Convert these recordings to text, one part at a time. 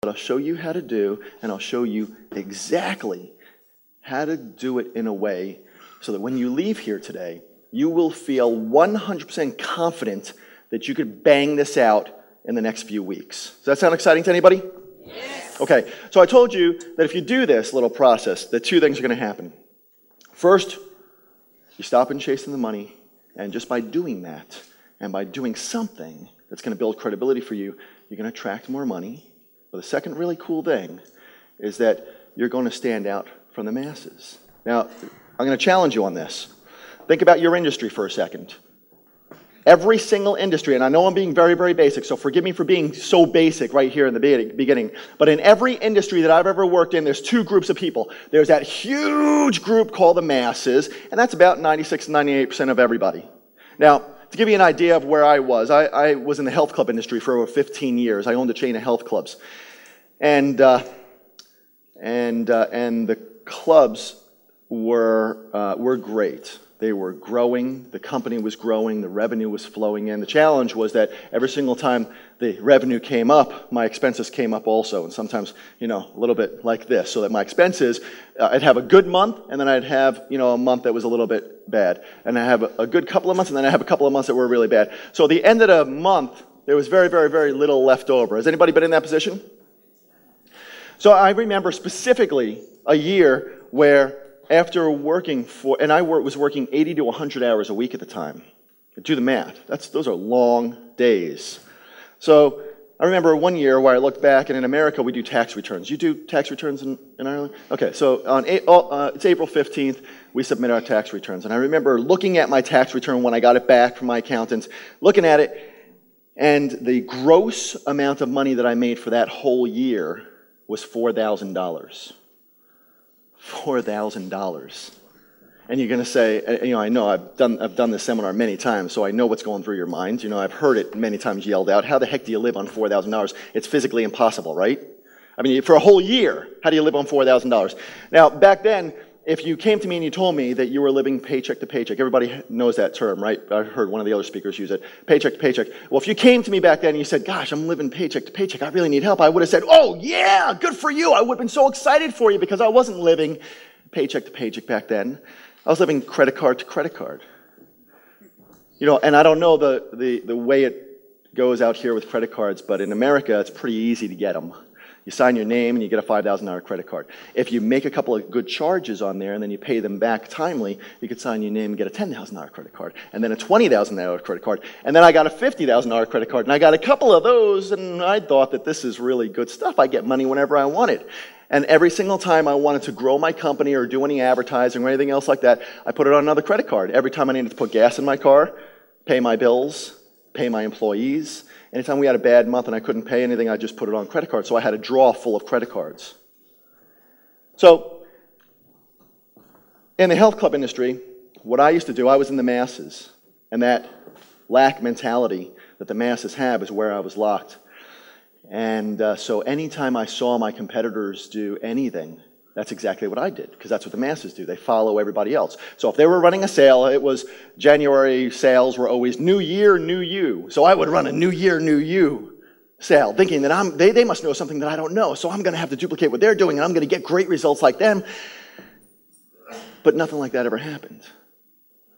but I'll show you how to do, and I'll show you exactly how to do it in a way so that when you leave here today, you will feel 100% confident that you could bang this out in the next few weeks. Does that sound exciting to anybody? Yes. Okay, so I told you that if you do this little process, that two things are going to happen. First, you stop and chasing the money, and just by doing that, and by doing something that's going to build credibility for you, you're going to attract more money. But the second really cool thing is that you're going to stand out from the masses. Now, I'm going to challenge you on this. Think about your industry for a second. Every single industry, and I know I'm being very, very basic, so forgive me for being so basic right here in the beginning, but in every industry that I've ever worked in, there's two groups of people. There's that huge group called the masses, and that's about 96 to 98% of everybody. Now, to give you an idea of where I was in the health club industry for over 15 years. I owned a chain of health clubs. And the clubs were great. They were growing, the company was growing, the revenue was flowing in. The challenge was that every single time the revenue came up, my expenses came up also. And sometimes, a little bit like this. So that my expenses, I'd have a good month, and then I'd have, a month that was a little bit bad. And I have a good couple of months, and then I have a couple of months that were really bad. So at the end of the month, there was very, very, very little left over. Has anybody been in that position? So I remember specifically a year where after working was working 80 to 100 hours a week at the time. Do the math. Those are long days. So I remember one year where I looked back, and in America we do tax returns. You do tax returns in Ireland? Okay, so it's April 15th, we submit our tax returns. And I remember looking at my tax return when I got it back from my accountant, looking at it, and the gross amount of money that I made for that whole year was $4,000. $4,000. And you're going to say, I know I've done this seminar many times, so I know what's going through your mind. I've heard it many times yelled out. How the heck do you live on $4,000? It's physically impossible, right? I mean, for a whole year, how do you live on $4,000? Now, back then, if you came to me and you told me that you were living paycheck to paycheck, everybody knows that term, right? I heard one of the other speakers use it, paycheck to paycheck. Well, if you came to me back then and you said, gosh, I'm living paycheck to paycheck, I really need help, I would have said, oh yeah, good for you. I would have been so excited for you because I wasn't living paycheck to paycheck back then. I was living credit card to credit card. And I don't know the way it goes out here with credit cards, but in America, it's pretty easy to get them. You sign your name and you get a $5,000 credit card. If you make a couple of good charges on there and then you pay them back timely, you could sign your name and get a $10,000 credit card, and then a $20,000 credit card, and then I got a $50,000 credit card, and I got a couple of those, and I thought that this is really good stuff. I get money whenever I want it. And every single time I wanted to grow my company or do any advertising or anything else like that, I put it on another credit card. Every time I needed to put gas in my car, pay my bills, pay my employees. Anytime we had a bad month and I couldn't pay anything, I just put it on credit cards. So I had a drawer full of credit cards. So in the health club industry, what I used to do, I was in the masses. And that lack mentality that the masses have is where I was locked. And so anytime I saw my competitors do anything, that's exactly what I did, because that's what the masses do. They follow everybody else. So if they were running a sale, it was January sales were always New Year, New You. So I would run a New Year, New You sale, thinking that they must know something that I don't know, so I'm going to have to duplicate what they're doing, and I'm going to get great results like them. But nothing like that ever happened.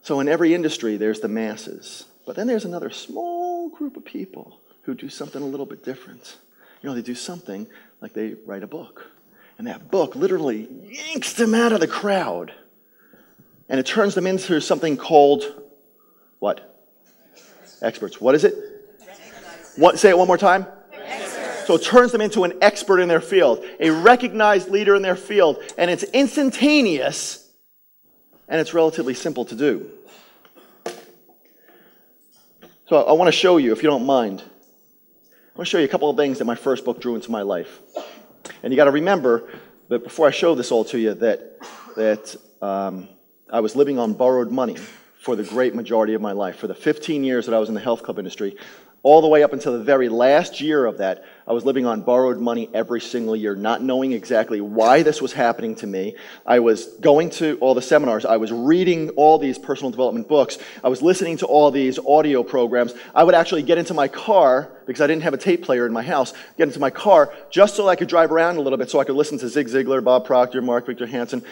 So in every industry, there's the masses. But then there's another small group of people who do something a little bit different. They do something like they write a book. And that book literally yanks them out of the crowd. And it turns them into something called, what? Experts. What is it? What? Say it one more time. Experts. So it turns them into an expert in their field, a recognized leader in their field. And it's instantaneous, and it's relatively simple to do. So I want to show you, if you don't mind, I want to show you a couple of things that my first book drew into my life. And you got to remember that before I show this all to you, that I was living on borrowed money for the great majority of my life. For the 15 years that I was in the health club industry, All the way up until the very last year of that, I was living on borrowed money every single year, not knowing exactly why this was happening to me. I was going to all the seminars. I was reading all these personal development books. I was listening to all these audio programs. I would actually get into my car, because I didn't have a tape player in my house, get into my car just so I could drive around a little bit, so I could listen to Zig Ziglar, Bob Proctor, Mark Victor Hansen,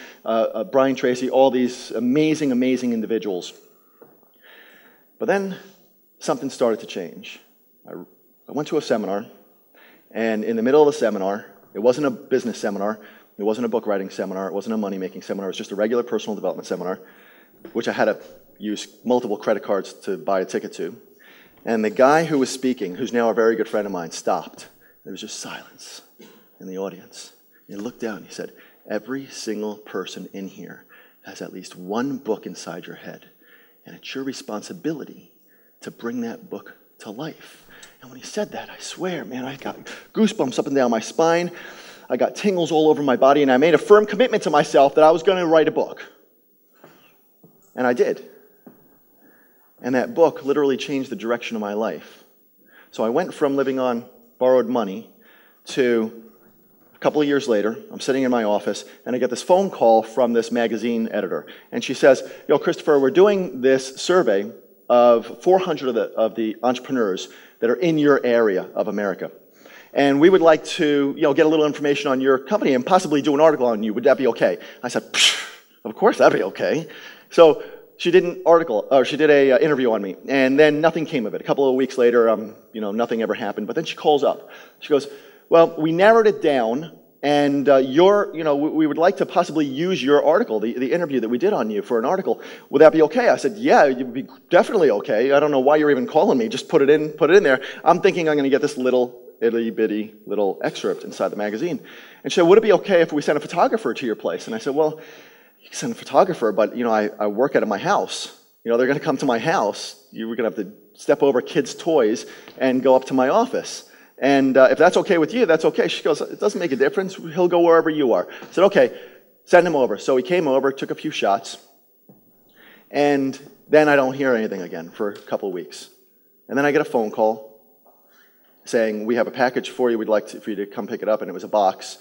Brian Tracy, all these amazing, amazing individuals. But then something started to change. I went to a seminar, and in the middle of the seminar, it wasn't a business seminar, it wasn't a book writing seminar, it wasn't a money-making seminar, it was just a regular personal development seminar, which I had to use multiple credit cards to buy a ticket to. And the guy who was speaking, who's now a very good friend of mine, stopped. There was just silence in the audience. He looked down and he said, "Every single person in here has at least one book inside your head, and it's your responsibility to bring that book to life." And when he said that, I swear, man, I got goosebumps up and down my spine. I got tingles all over my body, and I made a firm commitment to myself that I was going to write a book. And I did. And that book literally changed the direction of my life. So I went from living on borrowed money to a couple of years later, I'm sitting in my office, and I get this phone call from this magazine editor. And she says, "Yo, Christopher, we're doing this survey of 400 of the entrepreneurs that are in your area of America. And we would like to, get a little information on your company and possibly do an article on you. Would that be okay?" I said, "Of course that'd be okay." So she did an interview on me, and then nothing came of it. A couple of weeks later, nothing ever happened. But then she calls up. She goes, "Well, we narrowed it down, and we would like to possibly use your article, the interview that we did on you for an article. Would that be okay?" I said, "Yeah, it would be definitely okay. I don't know why you're even calling me. Just put it in there. I'm thinking I'm going to get this little itty-bitty little excerpt inside the magazine." And she said, "Would it be okay if we sent a photographer to your place?" And I said, "Well, you can send a photographer, but I work out of my house. They're going to come to my house. You're going to have to step over kids' toys and go up to my office. And if that's okay with you, that's okay." She goes, "It doesn't make a difference. He'll go wherever you are." I said, "Okay, send him over." So he came over, took a few shots, and then I don't hear anything again for a couple of weeks. And then I get a phone call saying, "We have a package for you. We'd like for you to come pick it up." And it was a box.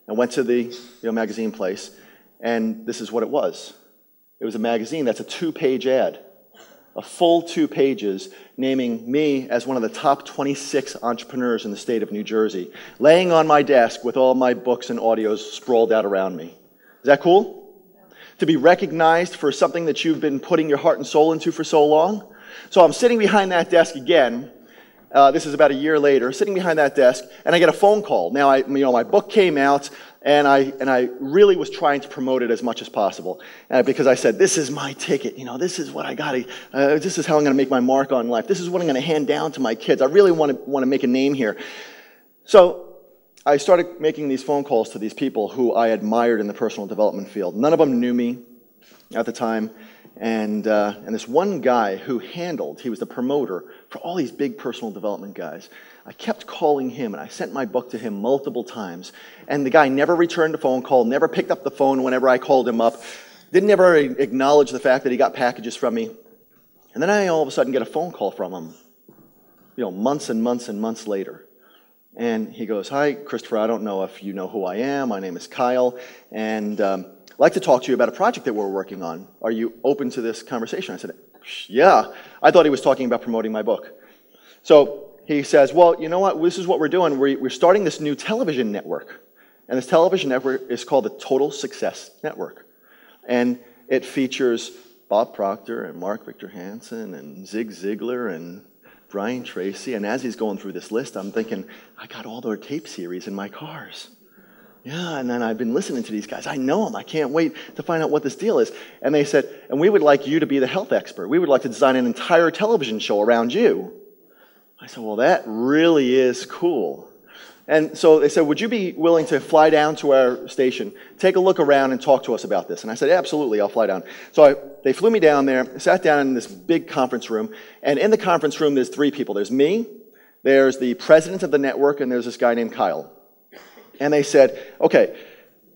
I went to the magazine place, and this is what it was. It was a magazine that's a 2-page ad. A full 2 pages naming me as one of the top 26 entrepreneurs in the state of New Jersey, laying on my desk with all my books and audios sprawled out around me. Is that cool? To be recognized for something that you've been putting your heart and soul into for so long? So I'm sitting behind that desk again. This is about a year later, sitting behind that desk, and I get a phone call. Now, my book came out, and I really was trying to promote it as much as possible, because I said, "This is my ticket. This is what I got. This is how I'm going to make my mark on life. This is what I'm going to hand down to my kids. I really want to make a name here." So I started making these phone calls to these people who I admired in the personal development field. None of them knew me at the time. And this one guy who he was the promoter for all these big personal development guys. I kept calling him, and I sent my book to him multiple times. And the guy never returned a phone call, never picked up the phone whenever I called him up, didn't ever acknowledge the fact that he got packages from me. And then I all of a sudden get a phone call from him, months and months and months later. And he goes, "Hi, Christopher, I don't know if you know who I am. My name is Kyle, and I'd like to talk to you about a project that we're working on. Are you open to this conversation?" I said, "Yeah." I thought he was talking about promoting my book. So he says, "Well, you know what? This is what we're doing. We're starting this new television network. And this television network is called the Total Success Network. And it features Bob Proctor and Mark Victor Hansen and Zig Ziglar and Brian Tracy." And as he's going through this list, I'm thinking, I got all their tape series in my cars. Yeah, and then I've been listening to these guys. I know them. I can't wait to find out what this deal is. And they said, "And we would like you to be the health expert. We would like to design an entire television show around you." I said, "Well, that really is cool." And so they said, "Would you be willing to fly down to our station, take a look around, and talk to us about this?" And I said, "Absolutely, I'll fly down." So they flew me down there, sat down in this big conference room. And in the conference room, there's 3 people. There's me, there's the president of the network, and there's this guy named Kyle. And they said, "Okay,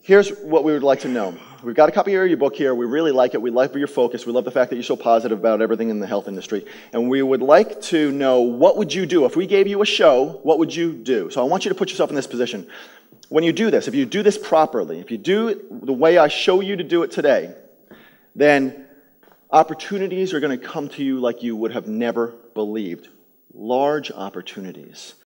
here's what we would like to know. we've got a copy of your book here. We really like it. We like your focus. We love the fact that you're so positive about everything in the health industry. And we would like to know, what would you do? If we gave you a show, what would you do? So I want you to put yourself in this position. When you do this, if you do this properly, if you do it the way I show you to do it today, then opportunities are going to come to you like you would have never believed. Large opportunities.